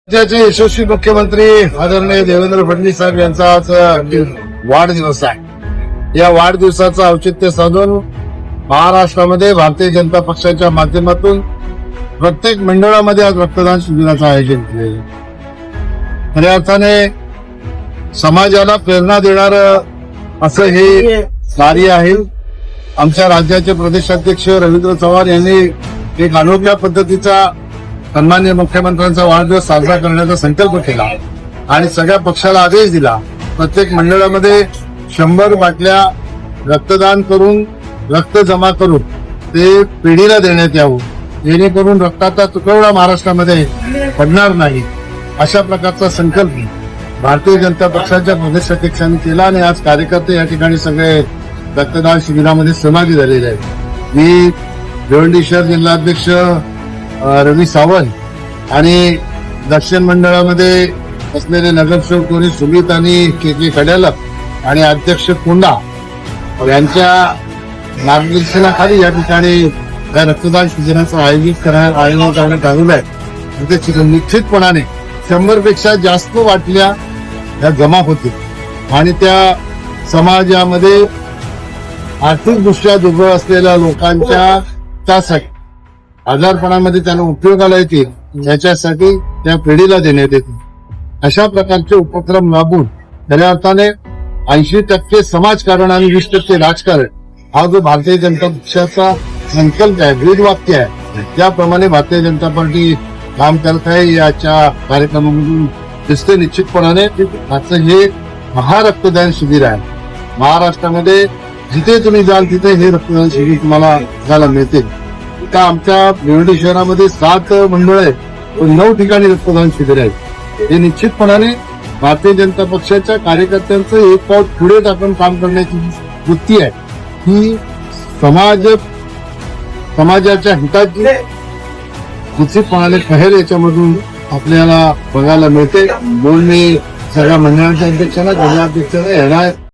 राज्याचे यशस्वी मुख्यमंत्री आदरणीय देवेंद्र फडणवीस साहेब यांचा आज वाढदिवस आहे। या वाढदिवसाचं औचित्य साधून महाराष्ट्रामध्ये भारतीय जनता पक्षाच्या माध्यमातून प्रत्येक मंडळामध्ये आज रक्तदान शिबिराचं आयोजन केले। खऱ्या अर्थाने समाजाला प्रेरणा देणारं असं हे कार्य आहे। आमच्या राज्याचे प्रदेशाध्यक्ष रवींद्र चव्हाण यांनी एक अनोख्या पद्धतीचा सन्माननीय मुख्यमंत्र्यांचा वाढदिवस साजरा करण्याचा संकल्प केला आणि सगळ्या पक्षाला आदेश दिला प्रत्येक मंडळामध्ये 100 बाटल्या रक्तदान करून रक्त जमा करून ते पिढीला देण्यात यावं, जेणेकरून रक्ताचा तुटवडा महाराष्ट्रामध्ये पडणार नाही। अशा प्रकारचा संकल्प भारतीय जनता पक्षाच्या प्रदेशाध्यक्षांनी केला आणि आज कार्यकर्ते या ठिकाणी सगळे रक्तदान शिबिरामध्ये सहभागी झालेले आहेत। मी भिवंडी शहर जिल्हाध्यक्ष रवी सावंत आणि दक्षिण मंडळामध्ये असलेले नगरसेवक कोणी सुमित आणि के खड्यालक आणि अध्यक्ष कोंडा यांच्या मार्गदर्शनाखाली या ठिकाणी या रक्तदान शिबिराचं आयोजन करण्यात आलेलं आहे। तिथे निश्चितपणाने 100 पेक्षा जास्त बाटल्या या जमा होतील आणि त्या समाजामध्ये आर्थिकदृष्ट्या दुर्बळ असलेल्या लोकांच्या त्यासाठी आजारपणामध्ये त्यांना उपयोगाला येतील याच्यासाठी त्या पिढीला देण्यात येतील। अशा प्रकारचे उपक्रम राबवून खऱ्या अर्थाने 80% समाजकारण आणि 20% राजकारण हा जो भारतीय जनता पक्षाचा संकल्प आहे, ब्रीदवाक्य आहे, त्याप्रमाणे भारतीय जनता पार्टी काम करत आहे। याच्या कार्यक्रमामधून दिसते निश्चितपणाने आजचं हे महारक्तदान शिबिर आहे। महाराष्ट्रामध्ये जिथे तुम्ही जाल तिथे हे रक्तदान शिबिर तुम्हाला बघायला मिळते। आमच्या भिवंडी शहरामध्ये 7 मंडळ आहेत, 9 ठिकाणी रक्तदान शिबिर आहेत। हे निश्चितपणाने भारतीय जनता पक्षाच्या कार्यकर्त्यांचं एक पाऊल पुढे टाकून काम करण्याची वृत्ती आहे। ही समाजाच्या हिताची निश्चितपणाने पहेल याच्यामधून आपल्याला बघायला मिळते। म्हणून मी सगळ्या मंडळाच्या अध्यक्षांना जिल्हाध्यक्षांना